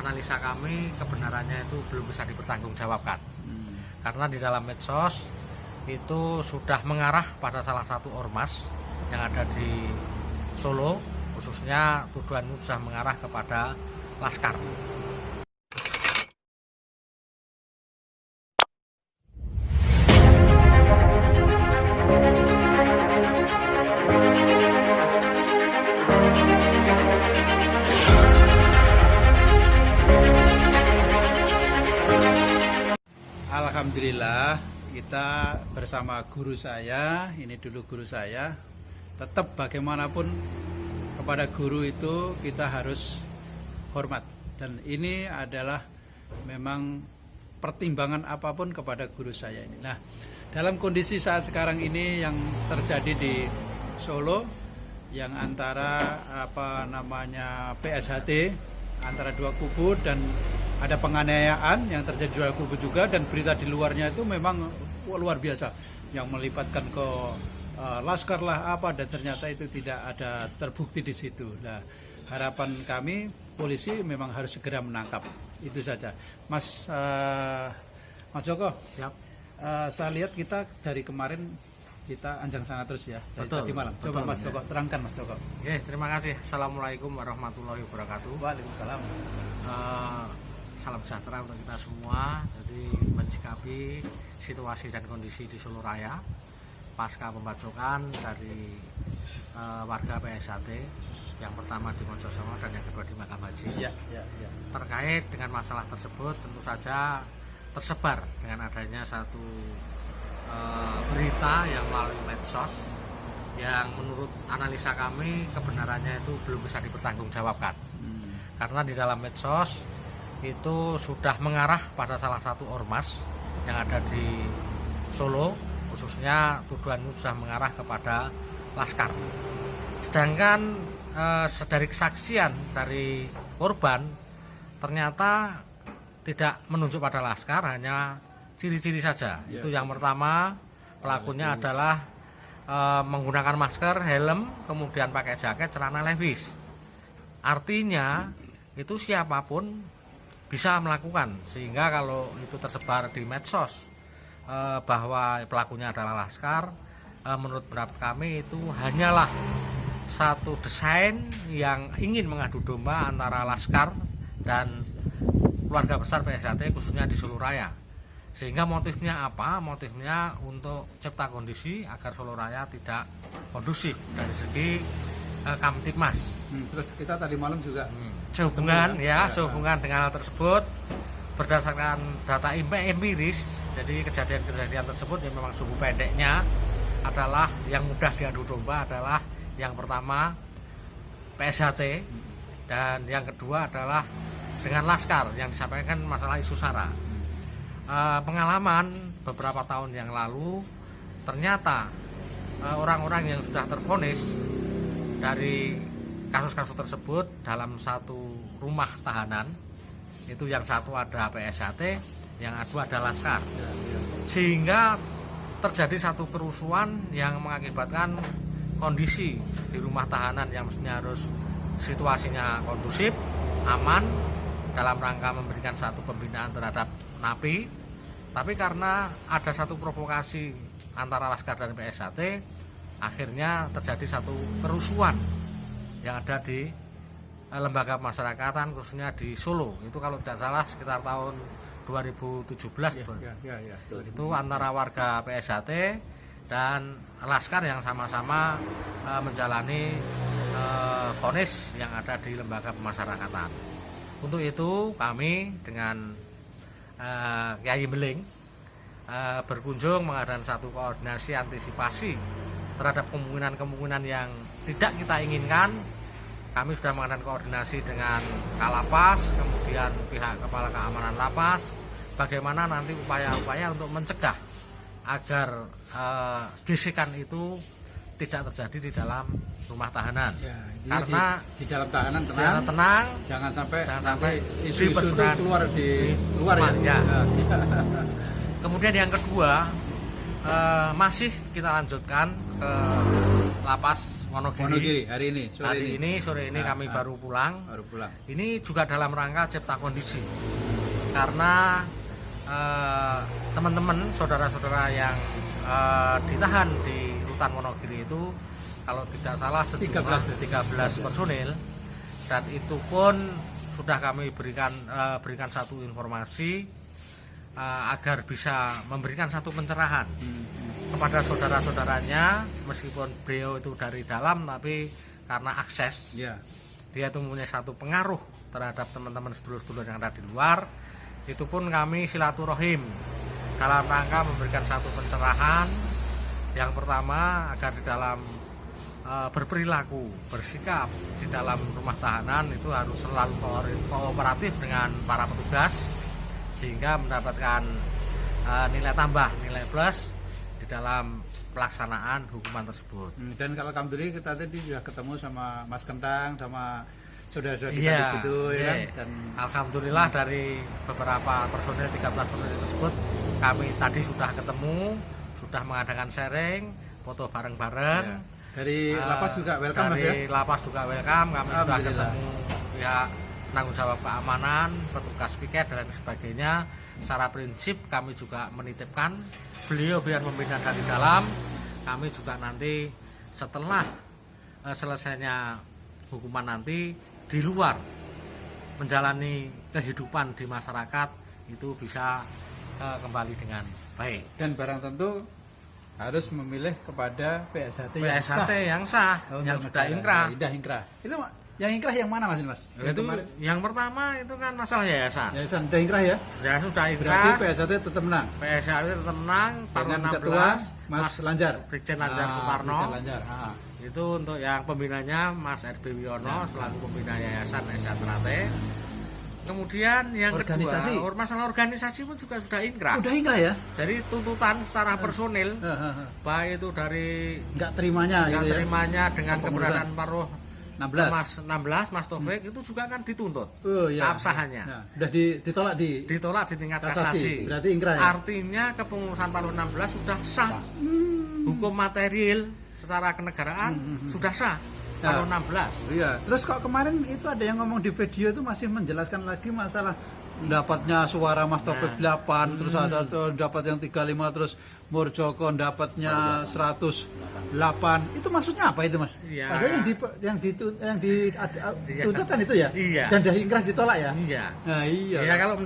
analisa kami kebenarannya itu belum bisa dipertanggungjawabkan. Karena di dalam medsos itu sudah mengarah pada salah satu ormas yang ada di Solo, khususnya tuduhan itu sudah mengarah kepada Laskar. Alhamdulillah kita bersama guru saya, ini dulu guru saya, tetap bagaimanapun kepada guru itu kita harus hormat. Dan ini adalah memang pertimbangan apapun kepada guru saya ini. Nah, dalam kondisi saat sekarang ini yang terjadi di Solo, yang antara PSHT antara dua kubu dan ada penganiayaan yang terjadi di dua kubu juga, dan berita di luarnya itu memang luar biasa yang melibatkan ke Laskar lah apa, dan ternyata itu tidak ada terbukti di situ. Nah, harapan kami polisi memang harus segera menangkap, itu saja. Mas Joko, Siap. Saya lihat kita dari kemarin kita anjang sangat terus ya, dari Betul, tadi malam. Coba betul, Mas Joko, terangkan Mas Joko. Oke, terima kasih. Assalamualaikum warahmatullahi wabarakatuh. Waalaikumsalam. Salam sejahtera untuk kita semua. Jadi mensikapi situasi dan kondisi di Solo Raya pasca pembacokan dari warga PSHT, yang pertama di Mojosono dan yang kedua di Makam Haji. Ya. Terkait dengan masalah tersebut, tentu saja tersebar dengan adanya satu berita yang melalui medsos yang menurut analisa kami kebenarannya itu belum bisa dipertanggungjawabkan. Karena di dalam medsos itu sudah mengarah pada salah satu ormas yang ada di Solo, khususnya tuduhan itu sudah mengarah kepada Laskar. Sedangkan dari kesaksian dari korban ternyata tidak menunjuk pada Laskar, hanya ciri-ciri saja. Itu yang pertama, pelakunya adalah menggunakan masker, helm, kemudian pakai jaket, celana levis. Artinya itu siapapun bisa melakukan, sehingga kalau itu tersebar di medsos bahwa pelakunya adalah Laskar, menurut pendapat kami itu hanyalah satu desain yang ingin mengadu domba antara Laskar dan keluarga besar PSHT khususnya di Solo Raya. Sehingga motifnya apa? Motifnya untuk cipta kondisi agar Solo Raya tidak kondusif dari segi Kamtibmas. Terus kita tadi malam juga Sehubungan dengan hal tersebut, berdasarkan data empiris, jadi kejadian-kejadian tersebut yang memang sungguh pendeknya adalah yang mudah diadu domba adalah yang pertama PSHT, dan yang kedua adalah dengan Laskar yang disampaikan masalah isu SARA. Pengalaman beberapa tahun yang lalu, ternyata orang-orang yang sudah tervonis dari kasus-kasus tersebut dalam satu rumah tahanan, itu yang satu ada PSHT, yang kedua ada Laskar, sehingga terjadi satu kerusuhan yang mengakibatkan kondisi di rumah tahanan yang mestinya harus situasinya kondusif, aman, dalam rangka memberikan satu pembinaan terhadap napi, tapi karena ada satu provokasi antara Laskar dan PSHT, akhirnya terjadi satu kerusuhan yang ada di lembaga pemasyarakatan khususnya di Solo. Itu kalau tidak salah sekitar tahun 2017 ya. Itu antara warga PSHT dan Laskar yang sama-sama menjalani vonis yang ada di lembaga pemasyarakatan. Untuk itu kami dengan Kiai Beling berkunjung mengadakan satu koordinasi antisipasi terhadap kemungkinan-kemungkinan yang tidak kita inginkan. Kami sudah mengadakan koordinasi dengan Kalapas, kemudian pihak Kepala Keamanan Lapas, bagaimana nanti upaya-upaya untuk mencegah agar gesekan itu tidak terjadi di dalam rumah tahanan. Ya, karena di dalam tahanan tenang, jangan sampai isu-isu itu keluar di luar ya. Kemudian yang kedua, masih kita lanjutkan ke Lapas Wonogiri. Hari ini sore ini kami baru pulang. Baru pulang. Ini juga dalam rangka cipta kondisi. Karena teman-teman, saudara-saudara yang ditahan di rutan Wonogiri itu kalau tidak salah sejumlah 13 personil, dan itu pun sudah kami berikan satu informasi agar bisa memberikan satu pencerahan kepada saudara-saudaranya, meskipun beliau itu dari dalam tapi karena akses dia itu mempunyai satu pengaruh terhadap teman-teman sedulur-sedulur yang ada di luar. Itu pun kami silaturahim dalam rangka memberikan satu pencerahan. Yang pertama, agar di dalam berperilaku, bersikap di dalam rumah tahanan itu harus selalu kooperatif dengan para petugas, sehingga mendapatkan nilai tambah, nilai plus di dalam pelaksanaan hukuman tersebut. Dan kalau alhamdulillah kita tadi sudah ketemu sama Mas Kentang, sama saudara-saudara kita di situ, ya. Dan alhamdulillah dari beberapa personil 13 personil tersebut kami tadi sudah ketemu, sudah mengadakan sharing, foto bareng-bareng. Dari lapas juga welcome, dari lapas juga welcome. Kami sudah ketemu pihak penanggung jawab keamanan, petugas piket dan lain sebagainya. Secara prinsip kami juga menitipkan beliau biar membina dari dalam. Kami juga nanti setelah selesainya hukuman nanti di luar menjalani kehidupan di masyarakat itu bisa kembali dengan baik. Dan barang tentu harus memilih kepada PSHT yang sah, yang sudah inkrah. Itu yang inkrah yang mana Mas? Itu yang pertama itu kan masalah yayasan. Yayasan sudah inkrah ya? Sudah inkrah. Berarti PSHT tetap menang. PSHT tetap menang. Dengan ketua Mas Lanjar, Brigjen Lanjar Suparno. Lanjar. Itu untuk yang pembinanya Mas RB Wiono selaku pembina Yayasan Esya Trate. Kemudian yang organisasi. Kedua, masalah organisasi pun juga sudah inkrah. Udah inkrah ya? Jadi tuntutan secara personil, baik itu dari nggak terimanya dengan keberadaan paruh 16 Mas Taufik itu juga kan dituntut. Keabsahannya. Sudah ditolak di tingkat kasasi. Berarti inkrah ya? Artinya kepengurusan paruh 16 sudah sah. Hukum material secara kenegaraan sudah sah. Paruh 16. Iya. Terus kok kemarin itu ada yang ngomong di video itu masih menjelaskan lagi masalah dapatnya suara Mas Taufik 8, terus ada dapat yang 35, terus Murjoko dapatnya 108. Itu maksudnya apa itu Mas? Iya. Padahal yang dituntutkan itu ya? Iya. Dan dari inkrah ditolak ya? Iya. Nah, iya. Ya kalau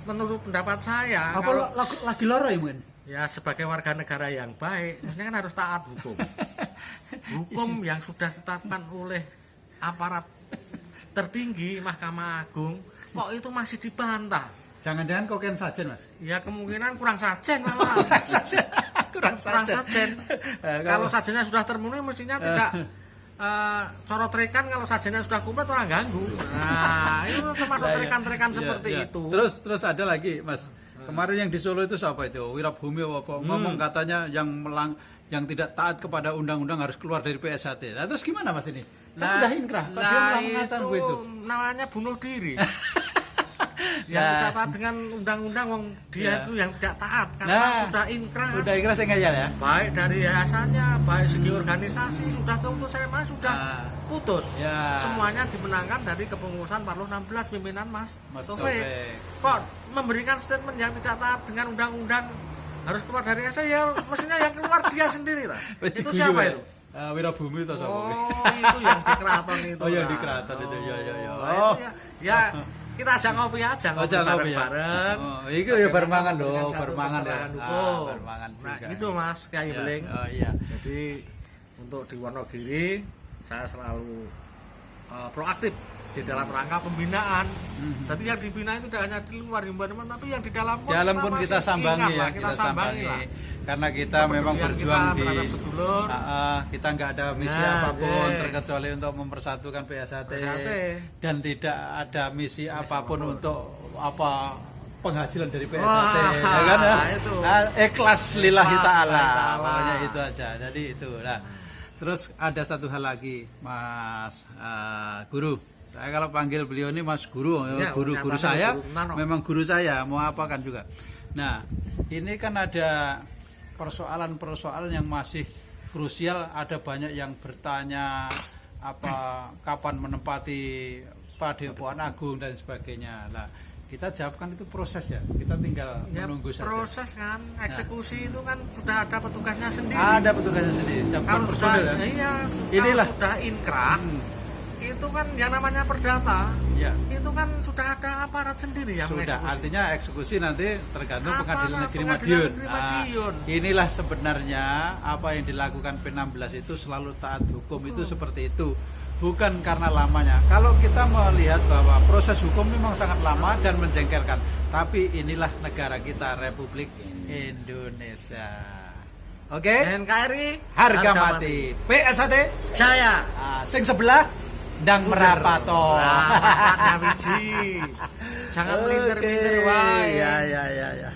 menurut pendapat saya, apa lagi loro ya mungkin? Ya sebagai warga negara yang baik, maksudnya kan harus taat hukum. Hukum yang sudah ditetapkan oleh aparat tertinggi Mahkamah Agung, kok itu masih dibantah? Jangan-jangan kokain sajen Mas? Ya kemungkinan kurang sajen malah. kurang sajen. Kalau sajennya sudah terpenuhi mestinya tidak corot rekan. Kalau sajennya sudah komplit orang ganggu. Nah itu termasuk rekan-rekan seperti itu. Terus ada lagi Mas, kemarin yang di Solo itu siapa itu? Wirabumi apa? Ngomong katanya yang tidak taat kepada undang-undang harus keluar dari PSHT. Nah, terus gimana Mas ini? Kan udah inkrah. Itu namanya bunuh diri. Yang tidak taat dengan undang-undang, dia itu yang tidak taat karena sudah inkrah. Sudah inkrah saya ngeyel ya. Baik dari yayasannya, baik segi organisasi sudah keputusan sudah putus. Semuanya dimenangkan dari kepengurusan Paruh 16 pimpinan Mas Taufik. Kok memberikan statement yang tidak taat dengan undang-undang harus keluar dari yayasan, ya mestinya yang keluar dia sendiri lah. Itu siapa itu? Wirabumi itu siapa? Itu yang di keraton itu. Oh, yang di keraton itu. Ya. Kita ajak ngopi aja, bareng-bareng. Itu ya bermangan loh, bermangan ya. Bermangan. Nah, itu Mas Kyai Beling. Iya. Jadi untuk di Wonogiri saya selalu proaktif di dalam rangka pembinaan. Jadi yang dibina itu tidak hanya di luar himbawan, tapi yang di dalam pun kita sambangi ya, kita sambangi lah. Karena kita memang berjuang di sedulur. Kita nggak ada misi apapun terkecuali untuk mempersatukan PSHT dan tidak ada misi apapun untuk penghasilan dari PSHT, ya kan? Ikhlas lillahi ta'ala. Pokoknya itu aja. Jadi itu. Nah, terus ada satu hal lagi, Mas Guru. Saya kalau panggil beliau ini Mas Guru, guru saya, memang guru saya, mau apa kan juga. Nah, ini kan ada persoalan-persoalan yang masih krusial. Ada banyak yang bertanya apa kapan menempati Padepokan Agung dan sebagainya. Nah, kita jawabkan itu proses ya. Kita tinggal Ya, menunggu saja. proses kan, eksekusi itu kan sudah ada petugasnya sendiri. Ada petugasnya sendiri. Dan Kalau sudah, personil, ya. iya, Inilah. kalau sudah inkrah, itu kan yang namanya perdata, Ya. itu kan sudah ada aparat sendiri yang Sudah, mengeksekusi. artinya eksekusi nanti tergantung Aparat Pengadilan Negeri Pengadilan Madiun. Negeri Madiun. Inilah sebenarnya apa yang dilakukan P16 itu selalu taat hukum itu seperti itu. Bukan karena lamanya. Kalau kita melihat bahwa proses hukum memang sangat lama dan menjengkelkan, tapi inilah negara kita, Republik Indonesia. Oke? NKRI Harga mati. PSAT Jaya. sing sebelah ndang Ujar. merapato. Nah, rapatnya biji. Jangan melintir-melintir wae. Ya.